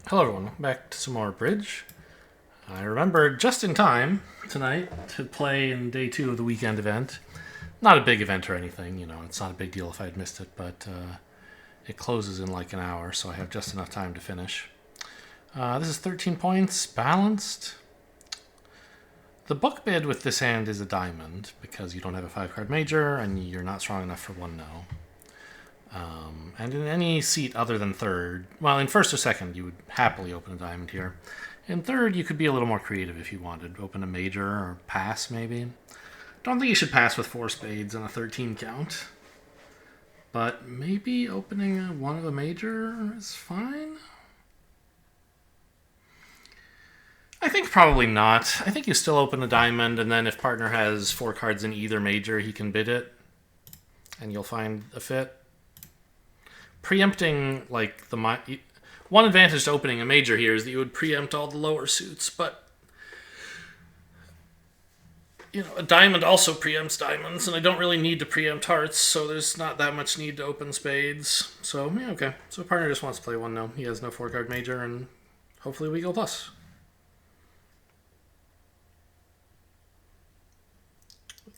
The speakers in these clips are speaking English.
Hello everyone, back to some more bridge. I remembered just in time tonight to play in day 2 of the weekend event. Not a big event or anything, it's not a big deal if I had missed it, but it closes in like an hour, so I have just enough time to finish. This is 13 points, balanced. The book bid with this hand is a diamond, because you don't have a 5-card major, and you're not strong enough for 1 no. And in any seat other than third, well, in first or second, you would happily open a diamond here. In third, you could be a little more creative if you wanted. Open a major or pass, maybe. Don't think you should pass with 4 spades on a 13 count. But maybe opening one of a major is fine? I think probably not. I think you still open a diamond, and then if partner has 4 cards in either major, he can bid it, and you'll find a fit. Preempting, like, one advantage to opening a major here is that you would preempt all the lower suits, but a diamond also preempts diamonds, and I don't really need to preempt hearts, so there's not that much need to open spades. So, yeah, okay. So partner just wants to play 1 no. He has no 4-card major, and hopefully we go plus.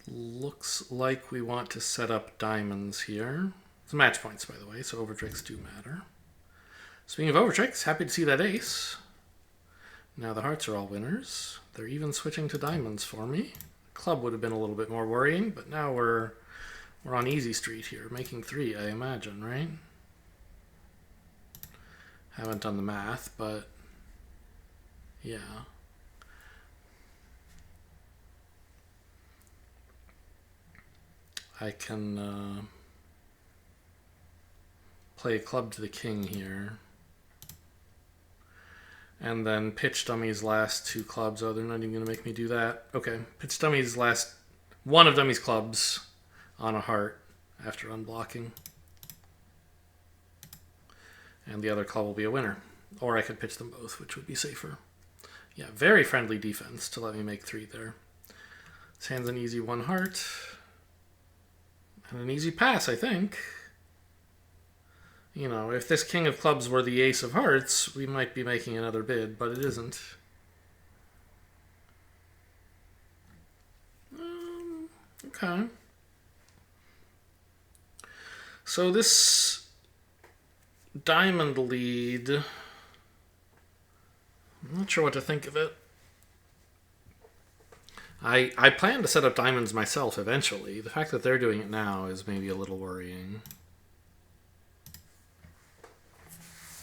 Looks like we want to set up diamonds here. It's match points, by the way, so overtricks do matter. Speaking of overtricks, happy to see that ace. Now the hearts are all winners. They're even switching to diamonds for me. Club would have been a little bit more worrying, but now we're on easy street here, making 3, I imagine, right? Haven't done the math, but yeah. I can play club to the king here. And then pitch dummy's last 2 clubs. Oh, they're not even going to make me do that. Okay, pitch dummy's last one of dummy's clubs on a heart after unblocking. And the other club will be a winner. Or I could pitch them both, which would be safer. Yeah, very friendly defense to let me make 3 there. This hand's an easy 1 heart. And an easy pass, I think. If this king of clubs were the ace of hearts, we might be making another bid, but it isn't. Okay. So this diamond lead, I'm not sure what to think of it. I plan to set up diamonds myself eventually. The fact that they're doing it now is maybe a little worrying.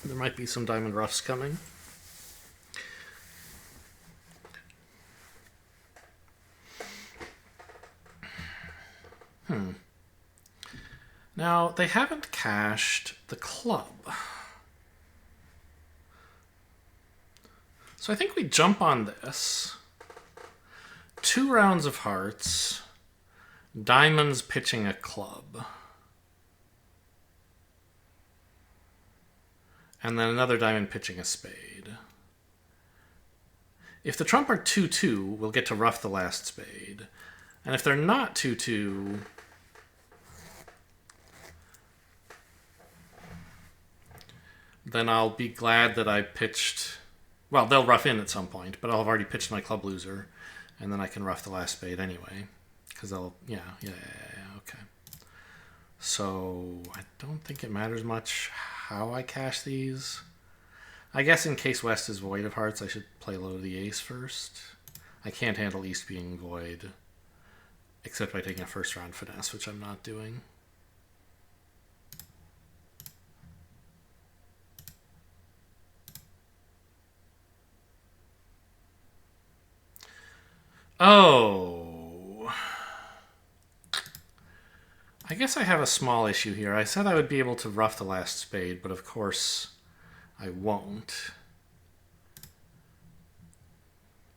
There might be some diamond roughs coming. Now, they haven't cashed the club. So I think we jump on this. 2 rounds of hearts. Diamonds pitching a club. And then another diamond pitching a spade. If the trump are 2-2, we'll get to rough the last spade. And if they're not 2-2, then I'll be glad that I pitched... Well, they'll rough in at some point, but I'll have already pitched my club loser, and then I can rough the last spade anyway. Because they'll... Yeah, okay. So, I don't think it matters much how I cash these. I guess in case West is void of hearts, I should play low the ace first. I can't handle East being void, except by taking a first round finesse, which I'm not doing. Oh. I guess I have a small issue here. I said I would be able to rough the last spade, but of course I won't.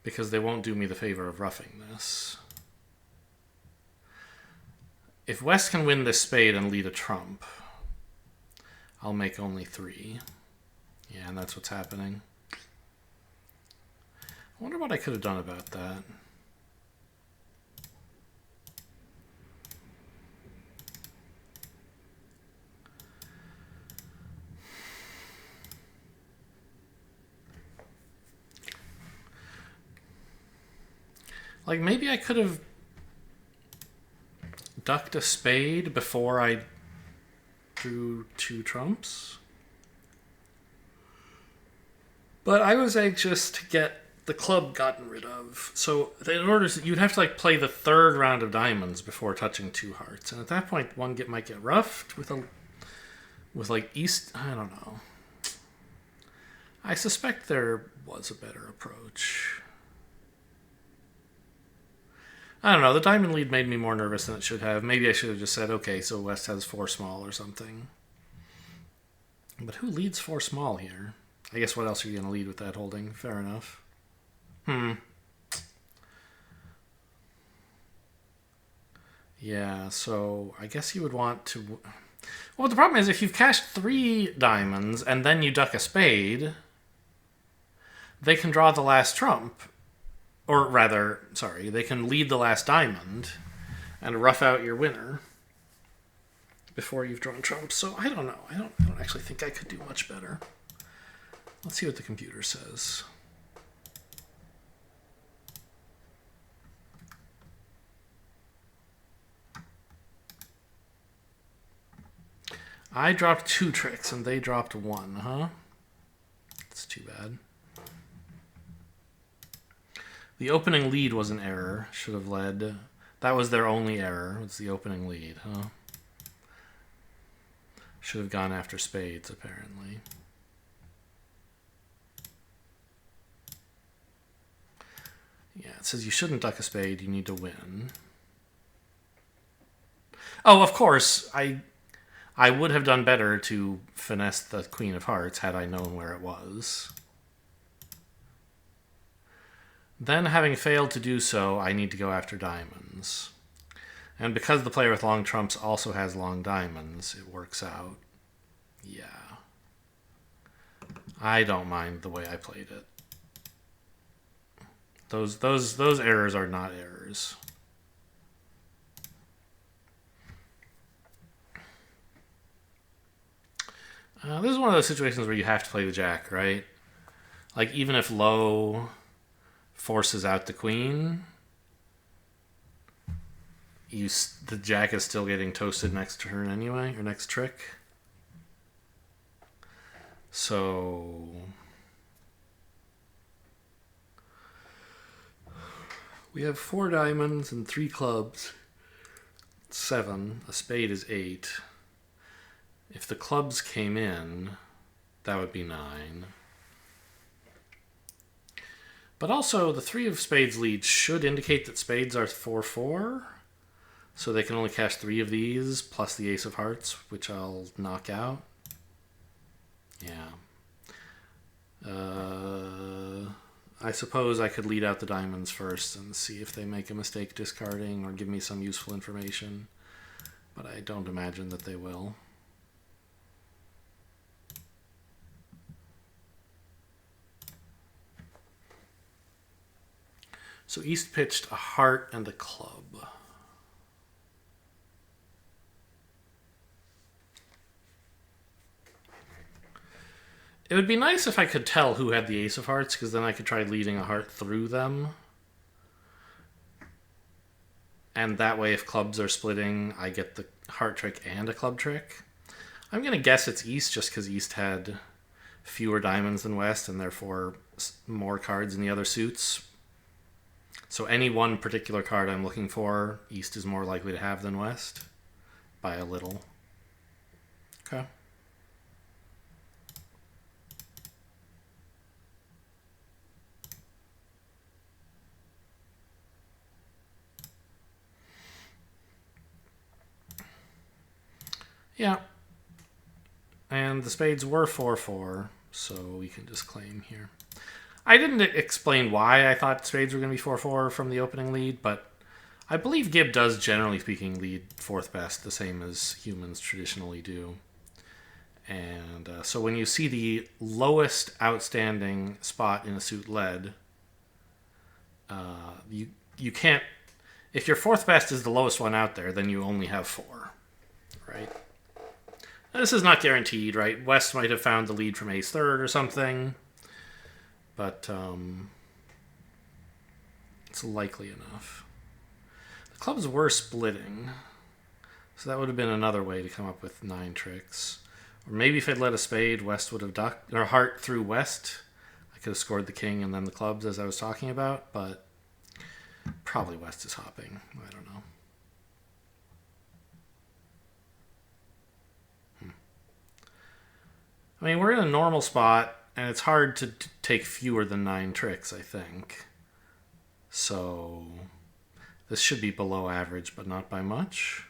Because they won't do me the favor of roughing this. If West can win this spade and lead a trump, I'll make only 3. Yeah, and that's what's happening. I wonder what I could have done about that. Like, maybe I could have ducked a spade before I drew 2 trumps. But I was anxious to get the club gotten rid of. So in order to, you'd have to like play the 3rd round of diamonds before touching 2 hearts. And at that point, one might get roughed with like East. I don't know. I suspect there was a better approach. I don't know. The diamond lead made me more nervous than it should have. Maybe I should have just said, okay, so West has 4 small or something. But who leads 4 small here? I guess what else are you going to lead with that holding? Fair enough. Yeah, so I guess you would want to... Well, the problem is if you've cashed 3 diamonds and then you duck a spade, they can draw the last trump. Or rather, sorry, they can lead the last diamond and rough out your winner before you've drawn trumps. So I don't know. I don't actually think I could do much better. Let's see what the computer says. I dropped 2 tricks and they dropped 1, huh? That's too bad. The opening lead was an error. Should have led. That was their only error. Was the opening lead, huh? Should have gone after spades, apparently. Yeah, it says you shouldn't duck a spade. You need to win. Oh, of course. I would have done better to finesse the Queen of Hearts had I known where it was. Then, having failed to do so, I need to go after diamonds. And because the player with long trumps also has long diamonds, it works out. Yeah. I don't mind the way I played it. Those errors are not errors. This is one of those situations where you have to play the jack, right? Like, even if low forces out the queen, the jack is still getting toasted next turn anyway, or next trick. So we have 4 diamonds and 3 clubs. 7. A spade is 8. If the clubs came in, that would be 9. But also, the 3 of spades lead should indicate that spades are 4-4. So they can only cash 3 of these, plus the ace of hearts, which I'll knock out. Yeah. I suppose I could lead out the diamonds first and see if they make a mistake discarding or give me some useful information. But I don't imagine that they will. So East pitched a heart and a club. It would be nice if I could tell who had the ace of hearts, because then I could try leading a heart through them. And that way, if clubs are splitting, I get the heart trick and a club trick. I'm going to guess it's East, just because East had fewer diamonds than West, and therefore more cards in the other suits. So any one particular card I'm looking for, East is more likely to have than West, by a little. Okay. Yeah. And the spades were 4-4, so we can just claim here. I didn't explain why I thought spades were going to be 4-4 from the opening lead, but I believe Gib does, generally speaking, lead 4th best, the same as humans traditionally do. And so when you see the lowest outstanding spot in a suit led, you can't... If your 4th best is the lowest one out there, then you only have 4, right? Now, this is not guaranteed, right? West might have found the lead from ace third or something. But It's likely enough. The clubs were splitting, so that would have been another way to come up with 9 tricks. Or maybe if I'd led a spade, West would have ducked, or heart through West. I could have scored the king and then the clubs as I was talking about, but probably West is hopping. I don't know. I mean, we're in a normal spot, and it's hard to take fewer than 9 tricks, I think. So this should be below average, but not by much.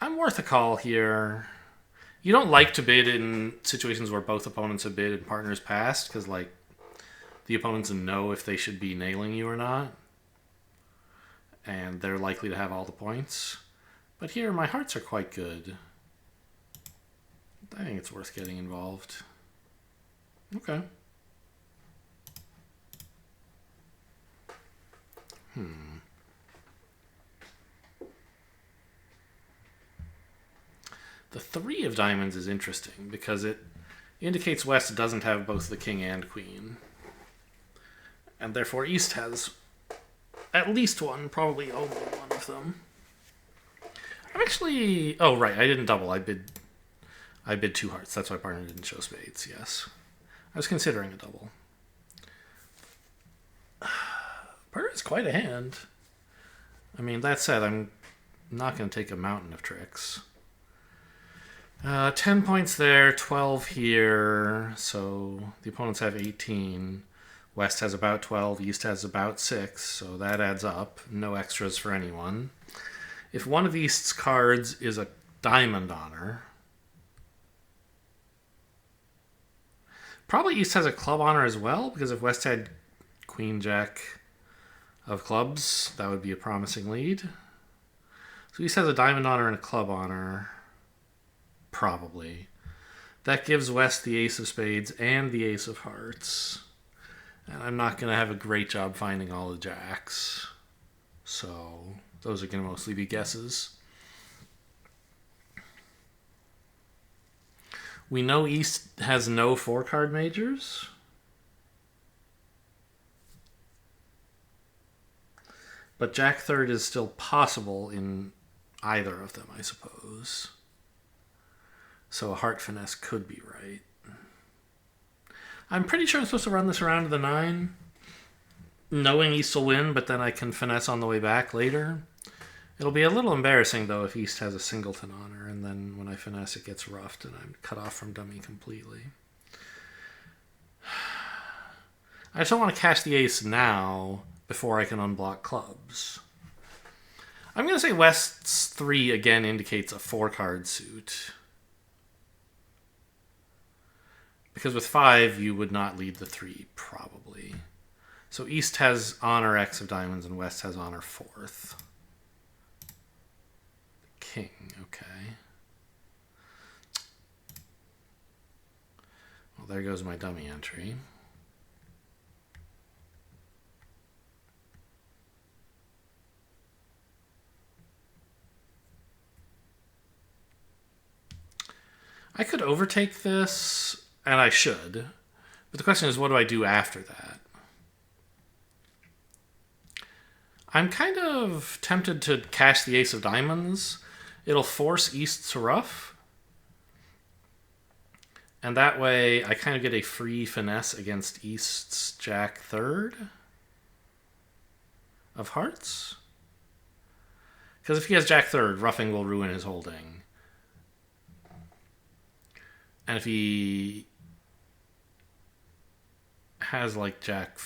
I'm worth a call here. You don't like to bid in situations where both opponents have bid and partners passed, because like the opponents know if they should be nailing you or not, and they're likely to have all the points. But here, my hearts are quite good. I think it's worth getting involved. Okay. The 3 of diamonds is interesting because it indicates West doesn't have both the king and queen. And therefore East has at least one, probably only one of them. I'm actually... Oh, right, I didn't double. I bid 2 hearts. That's why partner didn't show spades, yes. I was considering a double. Partner is quite a hand. I mean, that said, I'm not going to take a mountain of tricks. 10 points there, 12 here, so the opponents have 18. West has about 12, East has about 6, so that adds up. No extras for anyone. If one of East's cards is a diamond honor, probably East has a club honor as well, because if West had Queen Jack of clubs, that would be a promising lead. So East has a diamond honor and a club honor. Probably. That gives West the ace of spades and the ace of hearts. And I'm not going to have a great job finding all the jacks. So those are going to mostly be guesses. We know East has no 4-card majors. But Jack third is still possible in either of them, I suppose. So a heart finesse could be right. I'm pretty sure I'm supposed to run this around to the 9, knowing East will win, but then I can finesse on the way back later. It'll be a little embarrassing, though, if East has a singleton honor, and then when I finesse it gets roughed and I'm cut off from dummy completely. I just don't want to cash the ace now before I can unblock clubs. I'm going to say West's 3 again indicates a 4-card suit. Because with 5, you would not lead the 3, probably. So East has honor X of diamonds and West has honor 4th. King, okay. Well, there goes my dummy entry. I could overtake this, and I should. But the question is, what do I do after that? I'm kind of tempted to cash the ace of diamonds. It'll force East to ruff. And that way, I kind of get a free finesse against East's Jack third of hearts. Because if he has Jack third, ruffing will ruin his holding. And if he has like Jack,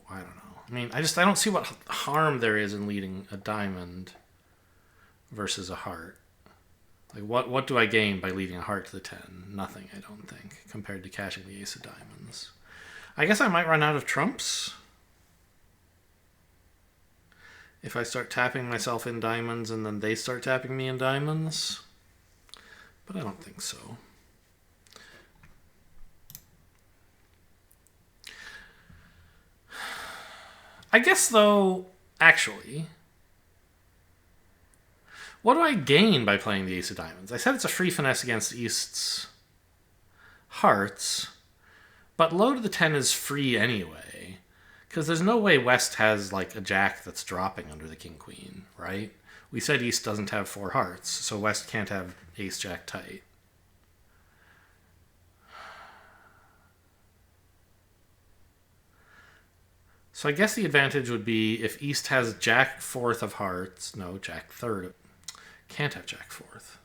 I don't know. I mean, I don't see what harm there is in leading a diamond versus a heart. Like, what do I gain by leading a heart to the 10? Nothing, I don't think, compared to cashing the ace of diamonds. I guess I might run out of trumps if I start tapping myself in diamonds and then they start tapping me in diamonds. But I don't think so. I guess, though, actually, what do I gain by playing the ace of diamonds? I said it's a free finesse against East's hearts, But low to the 10 is free anyway. Because there's no way West has like a jack that's dropping under the king queen, right? We said East doesn't have 4 hearts, so West can't have ace jack tight. So I guess the advantage would be if East has jack 4th of hearts. No, jack 3rd. Can't have jack 4th.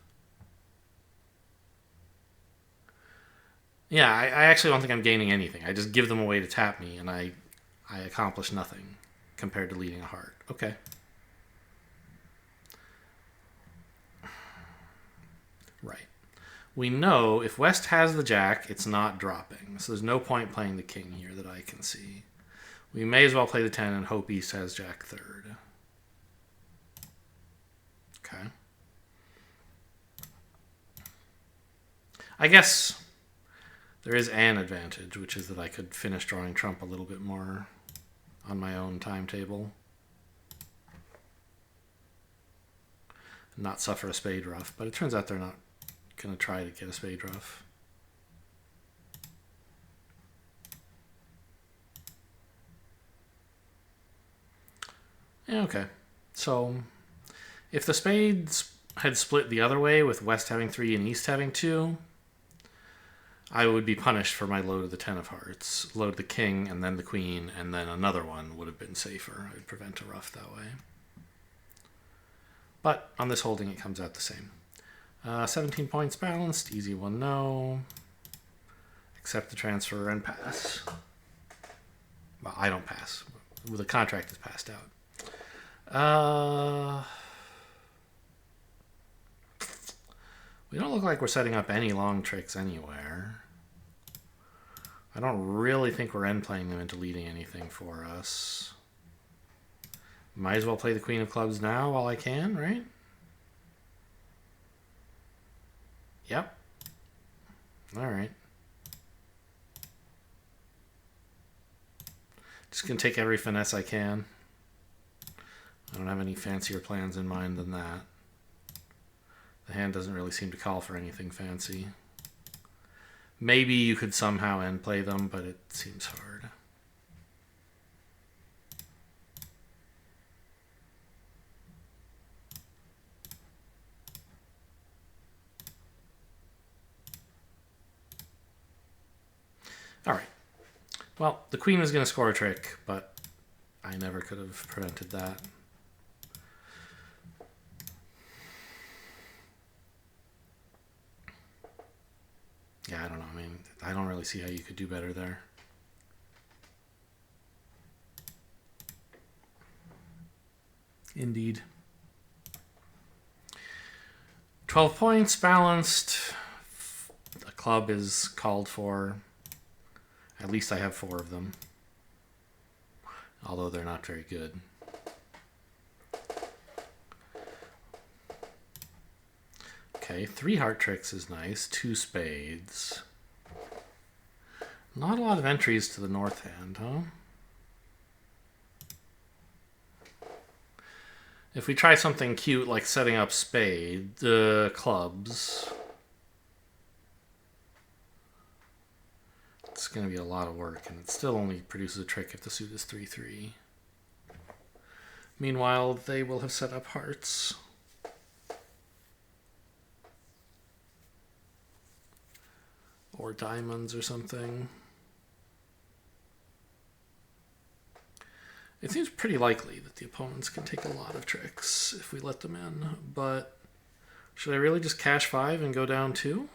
Yeah, I actually don't think I'm gaining anything. I just give them a way to tap me, and I accomplish nothing compared to leading a heart. Okay. Right. We know if West has the jack, it's not dropping. So there's no point playing the king here that I can see. We may as well play the 10 and hope East has jack 3rd. Okay. I guess there is an advantage, which is that I could finish drawing trump a little bit more on my own timetable. Not suffer a spade ruff, but it turns out they're not going to try to get a spade ruff. Yeah, okay. So if the spades had split the other way with West having 3 and East having 2, I would be punished for my low to the 10 of hearts. Low to the king and then the queen and then another one would have been safer. I would prevent a ruff that way. But on this holding, it comes out the same. 17 points balanced. Easy one, no. Accept the transfer and pass. Well, I don't pass. The contract is passed out. We don't look like we're setting up any long tricks anywhere. I don't really think we're end playing them into leading anything for us. Might as well play the queen of clubs now while I can, right? Yep. All right. Just gonna take every finesse I can. I don't have any fancier plans in mind than that. The hand doesn't really seem to call for anything fancy. Maybe you could somehow end play them, but it seems hard. All right. Well, the queen was going to score a trick, but I never could have prevented that. Yeah, I don't know. I mean, I don't really see how you could do better there. Indeed. 12 points balanced. A club is called for. At least I have 4 of them. Although they're not very good. Okay, 3 heart tricks is nice. 2 spades. Not a lot of entries to the north hand, huh? If we try something cute like setting up spade, clubs, it's going to be a lot of work, and it still only produces a trick if the suit is 3-3. Meanwhile, they will have set up hearts. Or diamonds or something. It seems pretty likely that the opponents can take a lot of tricks if we let them in, but should I really just cash 5 and go down 2?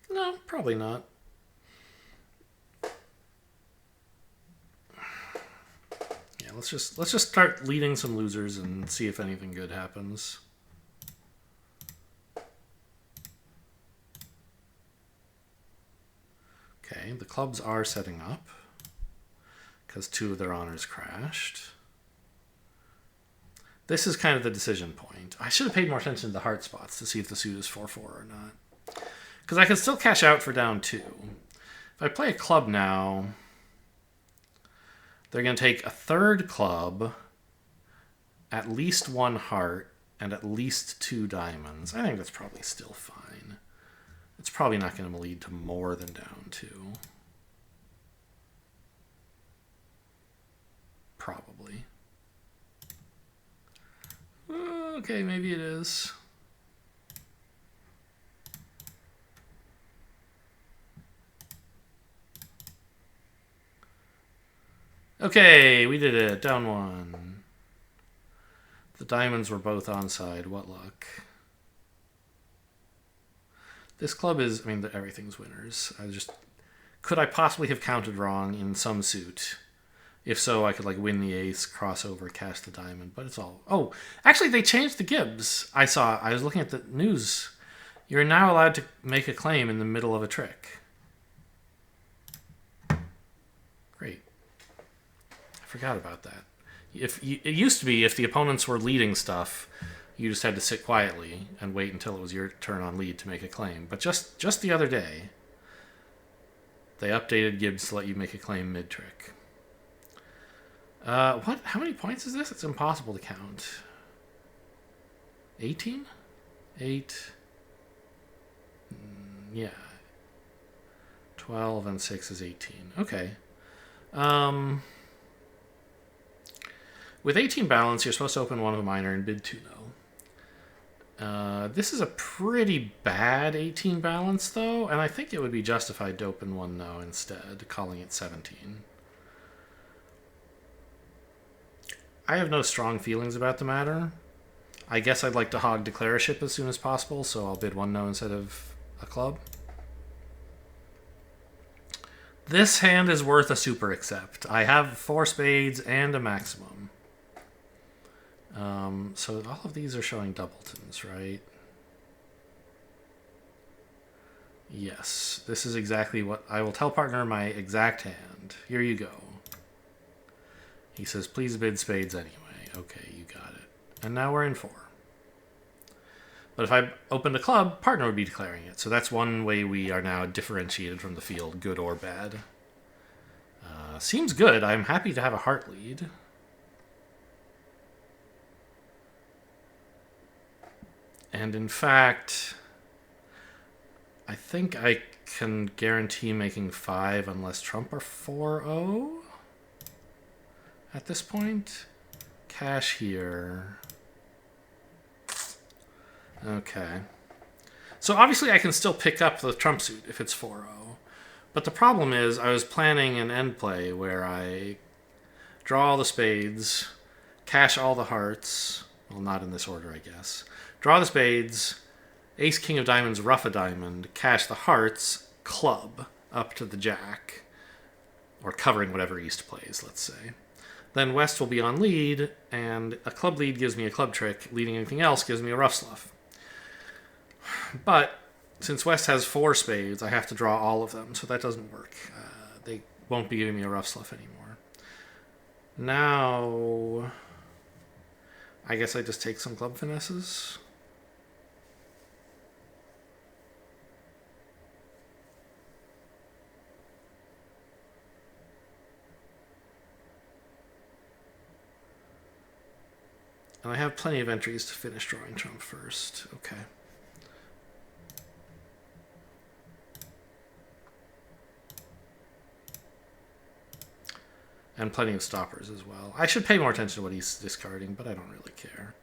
No, probably not. Let's just start leading some losers and see if anything good happens. Okay, the clubs are setting up because 2 of their honors crashed. This is kind of the decision point. I should have paid more attention to the heart spots to see if the suit is 4-4 or not. Because I can still cash out for down 2. If I play a club now, They're going to take a third club, at least one heart, and at least 2 diamonds. I think that's probably still fine. It's probably not going to lead to more than down 2. Probably. Okay, maybe it is. Okay, we did it. Down 1. The diamonds were both onside. What luck. This club is, I mean, everything's winners. Could I possibly have counted wrong in some suit? If so, I could like win the ace, cross over, cast the diamond, but it's all... Oh, actually they changed the Gibbs. I was looking at the news. You're now allowed to make a claim in the middle of a trick. Great. I forgot about that. It used to be if the opponents were leading stuff, you just had to sit quietly and wait until it was your turn on lead to make a claim. But just the other day, they updated Gibbs to let you make a claim mid-trick. What? How many points is this? It's impossible to count. 18? 8. Yeah. 12 and 6 is 18. Okay. With 18 balance, you're supposed to open one of a minor and bid 2 no. This is a pretty bad 18 balance, though, and I think it would be justified to open 1 no instead, calling it 17. I have no strong feelings about the matter. I guess I'd like to hog declarership as soon as possible, so I'll bid 1 no instead of a club. This hand is worth a super accept. I have 4 spades and a maximum. So all of these are showing doubletons, right? Yes, this is exactly what I will tell partner my exact hand. Here you go. He says, please bid spades anyway. Okay, you got it. And now we're in 4. But if I opened a club, partner would be declaring it. So that's one way we are now differentiated from the field, good or bad. Seems good. I'm happy to have a heart lead. And in fact, I think I can guarantee making 5 unless Trump are 4-0. At this point, cash here. Okay. So obviously I can still pick up the trump suit if it's 4-0. But the problem is I was planning an end play where I draw all the spades, cash all the hearts. Well, not in this order, I guess. Draw the spades, ace, king of diamonds, ruff a diamond, cash the hearts, club up to the jack. Or covering whatever East plays, let's say. Then West will be on lead, and a club lead gives me a club trick. Leading anything else gives me a rough sluff. But since West has 4 spades, I have to draw all of them, so that doesn't work. They won't be giving me a rough sluff anymore. Now, I guess I just take some club finesses. And I have plenty of entries to finish drawing trump first. Okay. And plenty of stoppers as well. I should pay more attention to what he's discarding, but I don't really care.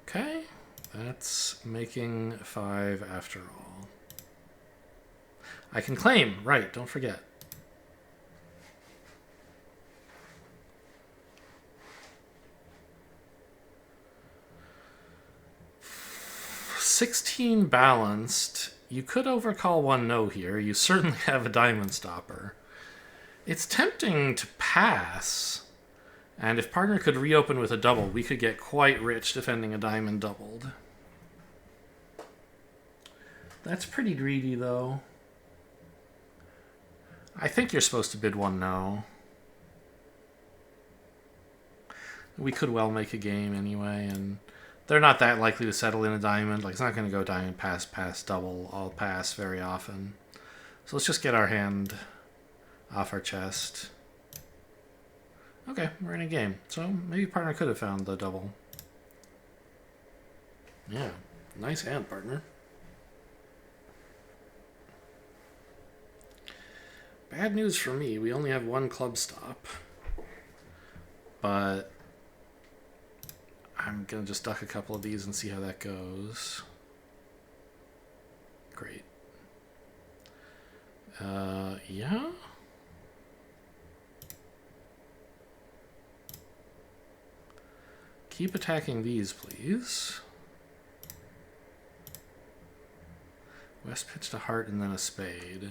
Okay. That's making 5 after all. I can claim. Right, don't forget. $16 balanced. You could overcall 1 no here. You certainly have a diamond stopper. It's tempting to pass. And if partner could reopen with a double, we could get quite rich defending a diamond doubled. That's pretty greedy, though. I think you're supposed to bid 1 no. We could well make a game anyway, and They're not that likely to settle in a diamond. Like, it's not going to go diamond, pass, pass, double, all pass very often. So let's just get our hand off our chest. Okay, we're in a game. So maybe partner could have found the double. Yeah, nice hand, partner. Bad news for me. We only have one club stop. But I'm going to just duck a couple of these and see how that goes. Great. Yeah? Keep attacking these, please. West pitched a heart and then a spade.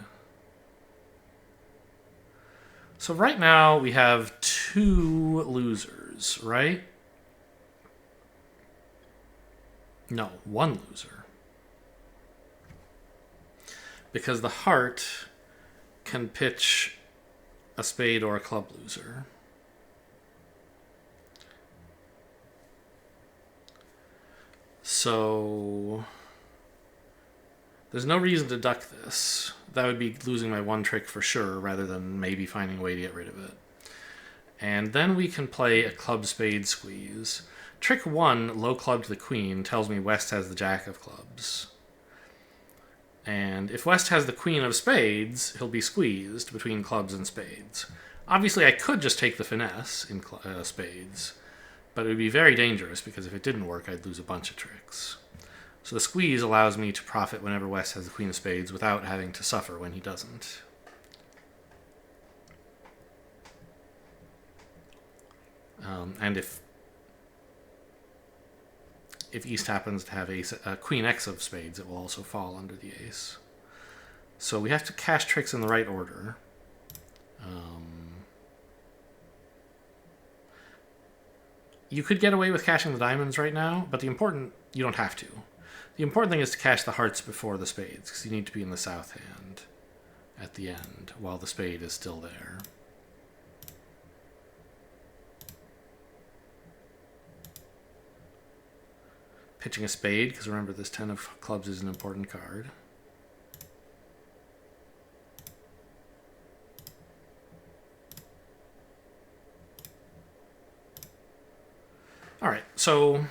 So right now we have 2 losers, right? No, 1 loser. Because the heart can pitch a spade or a club loser. So there's no reason to duck this. That would be losing my 1 trick for sure, rather than maybe finding a way to get rid of it. And then we can play a club spade squeeze. Trick 1, low club to the queen, tells me West has the jack of clubs. And if West has the queen of spades, he'll be squeezed between clubs and spades. Obviously, I could just take the finesse in spades, but it would be very dangerous because if it didn't work, I'd lose a bunch of tricks. So the squeeze allows me to profit whenever West has the queen of spades without having to suffer when he doesn't. And if East happens to have queen X of spades, it will also fall under the ace. So we have to cash tricks in the right order. You could get away with cashing the diamonds right now, but you don't have to. The important thing is to cash the hearts before the spades, because you need to be in the south hand at the end while the spade is still there. Pitching a spade, because remember this 10 of clubs is an important card. Alright, so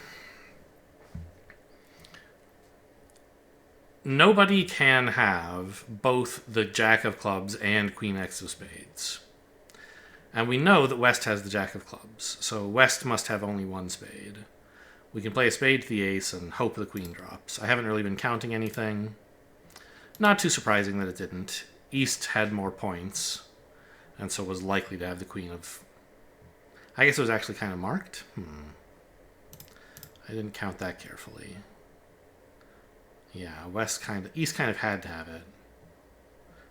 nobody can have both the jack of clubs and queen X of spades. And we know that West has the jack of clubs, so West must have only 1 spade. We can play a spade to the ace and hope the queen drops. I haven't really been counting anything. Not too surprising that it didn't. East had more points, and so was likely to have the queen of... I guess it was actually kind of marked? I didn't count that carefully. Yeah, East kind of had to have it.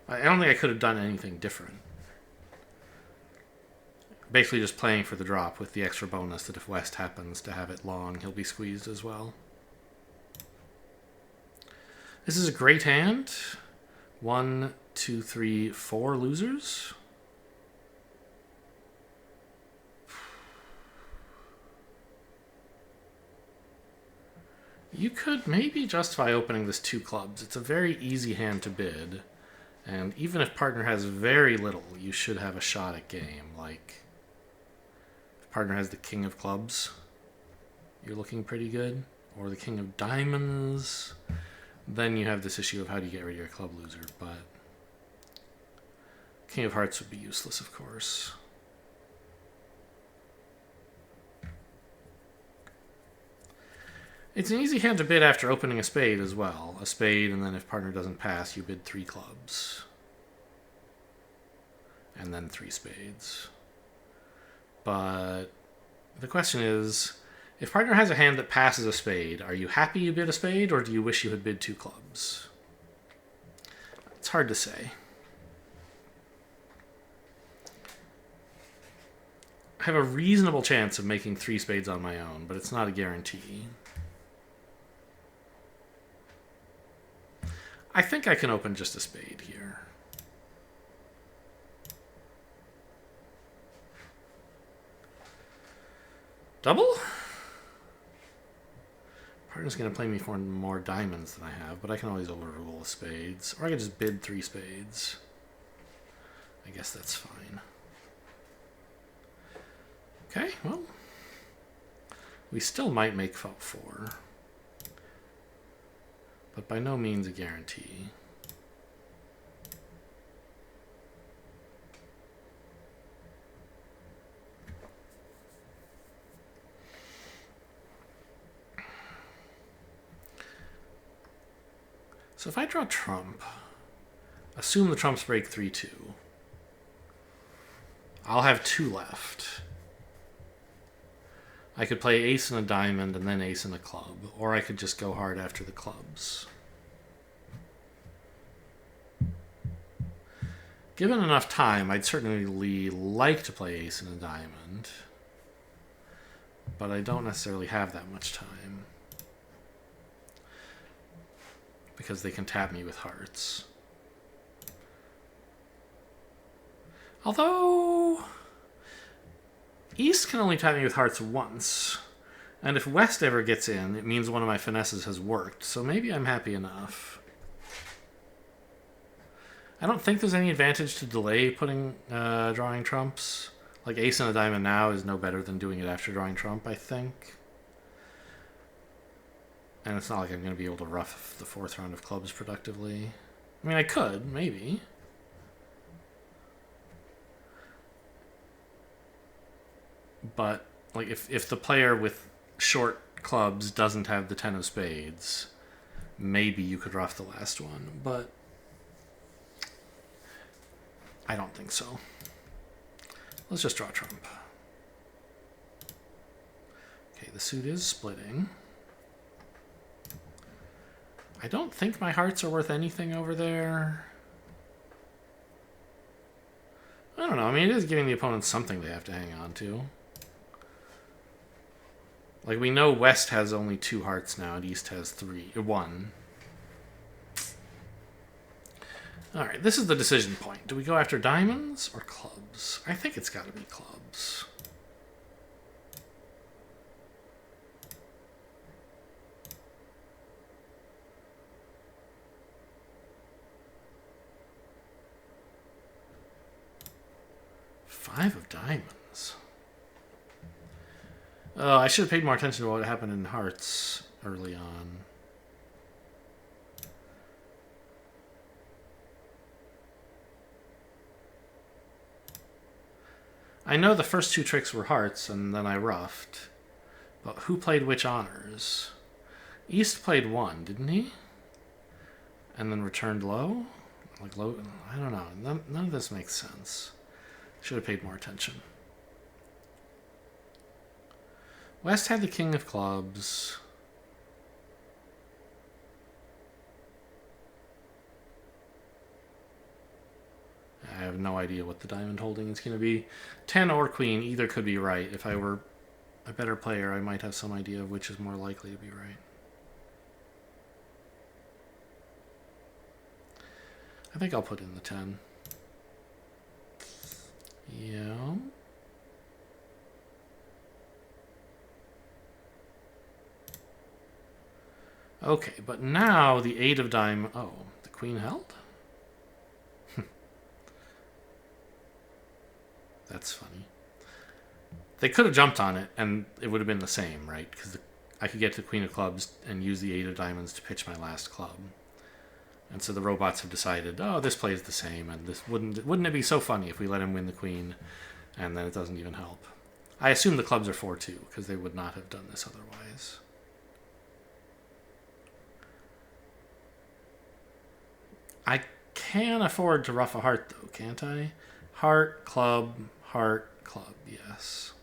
I don't think I could have done anything different. Basically just playing for the drop with the extra bonus that if West happens to have it long, he'll be squeezed as well. This is a great hand. 1, 2, 3, 4 losers. You could maybe justify opening this 2 clubs. It's a very easy hand to bid. And even if partner has very little, you should have a shot at game. Like, if partner has the king of clubs, you're looking pretty good. Or the king of diamonds. Then you have this issue of how do you get rid of your club loser. But king of hearts would be useless, of course. It's an easy hand to bid after opening a spade as well. A spade, and then if partner doesn't pass, you bid 3 clubs. And then 3 spades. But the question is, if partner has a hand that passes a spade, are you happy you bid a spade, or do you wish you had bid 2 clubs? It's hard to say. I have a reasonable chance of making 3 spades on my own, but it's not a guarantee. I think I can open just a spade here. Double? Partner's going to play me for more diamonds than I have, but I can always overrule spades. Or I could just bid 3 spades. I guess that's fine. Okay, well. We still might make 4. But by no means a guarantee. So if I draw trump, assume the trumps break 3-2. I'll have 2 left. I could play ace and a diamond and then ace and a club, or I could just go hard after the clubs. Given enough time, I'd certainly like to play ace and a diamond, but I don't necessarily have that much time because they can tap me with hearts. Although East can only tap me with hearts once, and if West ever gets in, it means one of my finesses has worked, so maybe I'm happy enough. I don't think there's any advantage to delay putting drawing trumps. Like ace and a diamond now is no better than doing it after drawing trump, I think. And it's not like I'm going to be able to ruff the 4th round of clubs productively. I mean, I could, maybe. But like if the player with short clubs doesn't have the 10 of spades, maybe you could ruff the last one, but I don't think so. Let's just draw trump. Okay, the suit is splitting. I don't think my hearts are worth anything over there. I don't know. I mean, it is giving the opponent something they have to hang on to. Like, we know West has only 2 hearts now, and East has 1. Alright, this is the decision point. Do we go after diamonds or clubs? I think it's got to be clubs. Five of diamonds. Oh, I should have paid more attention to what happened in hearts early on. I know the first 2 tricks were hearts, and then I ruffed. But who played which honors? East played 1, didn't he? And then returned low? Like low? I don't know. None of this makes sense. Should have paid more attention. West had the king of clubs. I have no idea what the diamond holding is going to be. 10 or queen, either could be right. If I were a better player, I might have some idea of which is more likely to be right. I think I'll put in the 10. Yeah. Okay, but now the 8 of diamond... Oh, the queen held? That's funny. They could have jumped on it, and it would have been the same, right? Because I could get to the queen of clubs and use the 8 of diamonds to pitch my last club. And so the robots have decided, oh, this plays the same, and this wouldn't it be so funny if we let him win the queen, and then it doesn't even help. I assume the clubs are 4-2, because they would not have done this otherwise. I can afford to ruff a heart, though, can't I? Heart, club, yes.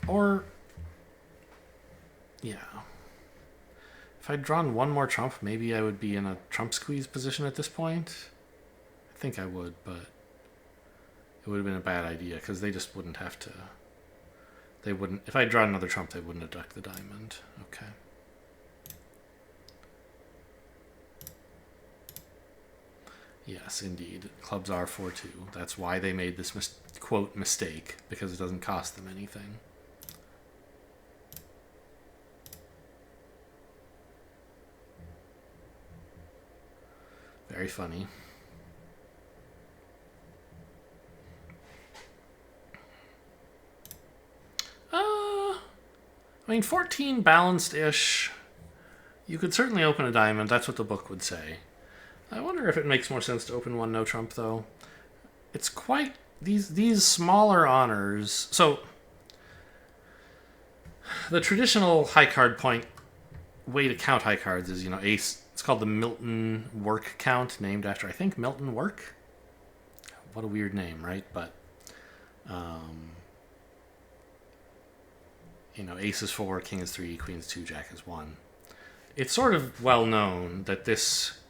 Or, yeah. If I'd drawn one more trump, maybe I would be in a trump squeeze position at this point. I think I would, but it would have been a bad idea, because they just wouldn't have to... They wouldn't... If I draw another trump, they wouldn't have ducked the diamond. Okay. Yes, indeed. Clubs are 4-2. That's why they made this, quote, mistake, because it doesn't cost them anything. Very funny. I mean, 14 balanced-ish. You could certainly open a diamond. That's what the book would say. I wonder if it makes more sense to open one no trump, though. It's quite... These smaller honors... So, the traditional high card point way to count high cards is, ace... It's called the Milton Work count, named after, I think, Milton Work? What a weird name, right? But... ace is 4, king is 3, queen is 2, jack is 1. It's sort of well known that this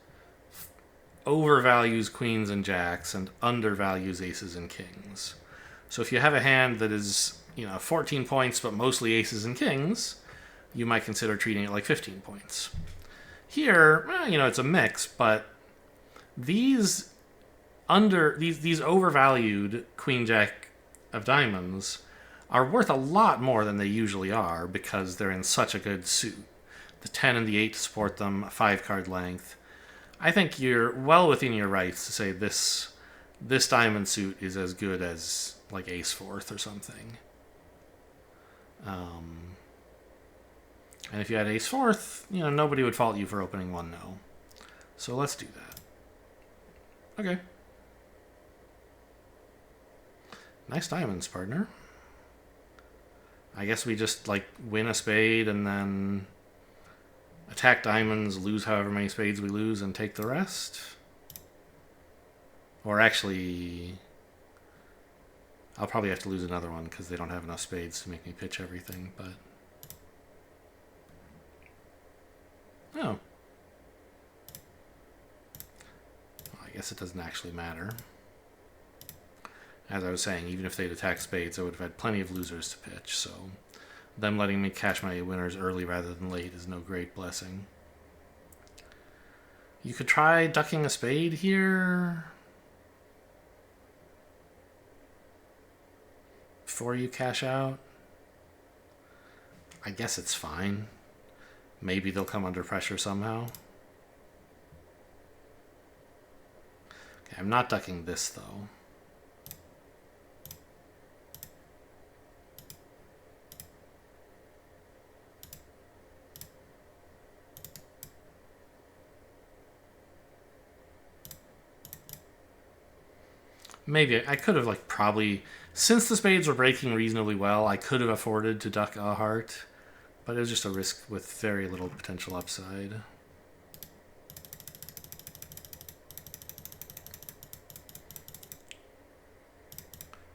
overvalues queens and jacks and undervalues aces and kings. So if you have a hand that is, 14 points but mostly aces and kings, you might consider treating it like 15 points. Here, it's a mix, but these overvalued queen jack of diamonds are worth a lot more than they usually are because they're in such a good suit. The 10 and the 8 to support them, a 5-card length. I think you're well within your rights to say this diamond suit is as good as like ace fourth or something. And if you had ace fourth, nobody would fault you for opening one no. So let's do that. Okay. Nice diamonds, partner. I guess we just, win a spade and then attack diamonds, lose however many spades we lose, and take the rest. Or actually, I'll probably have to lose another one because they don't have enough spades to make me pitch everything, but... Oh. Well, I guess it doesn't actually matter. As I was saying, even if they'd attacked spades, I would have had plenty of losers to pitch, so them letting me cash my winners early rather than late is no great blessing. You could try ducking a spade here before you cash out. I guess it's fine. Maybe they'll come under pressure somehow. Okay, I'm not ducking this, though. Maybe I could have probably, since the spades were breaking reasonably well, I could have afforded to duck a heart, but it was just a risk with very little potential upside.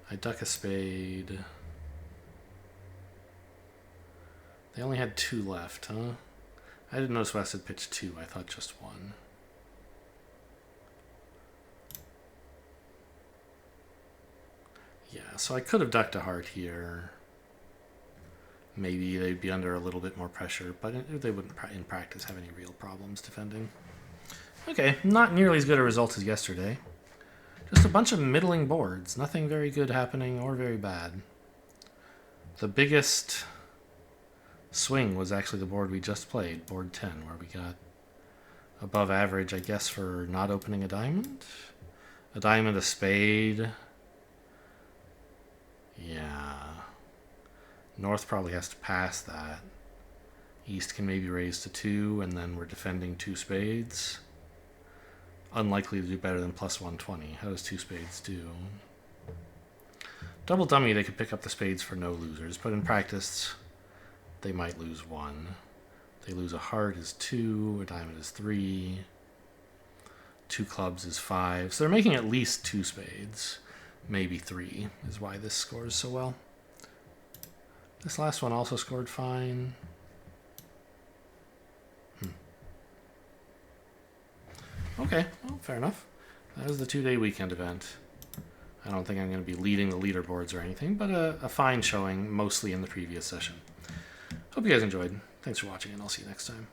I duck a spade. They only had 2 left, huh? I didn't notice West had pitched 2. I thought just 1. Yeah, so I could have ducked a heart here. Maybe they'd be under a little bit more pressure, but they wouldn't in practice have any real problems defending. Okay, not nearly as good a result as yesterday. Just a bunch of middling boards. Nothing very good happening or very bad. The biggest swing was actually the board we just played, board 10, where we got above average, I guess, for not opening a diamond. A diamond, a spade. Yeah. North probably has to pass that. East can maybe raise to 2, and then we're defending 2 spades. Unlikely to do better than plus 120. How does 2 spades do? Double dummy, they could pick up the spades for no losers, but in practice, they might lose 1. They lose a heart is 2, a diamond is 3, 2 clubs is 5. So they're making at least 2 spades. Maybe 3 is why this scores so well. This last one also scored fine. Okay, well, fair enough. That was the 2-day weekend event. I don't think I'm going to be leading the leaderboards or anything, but a fine showing, mostly in the previous session. Hope you guys enjoyed. Thanks for watching, and I'll see you next time.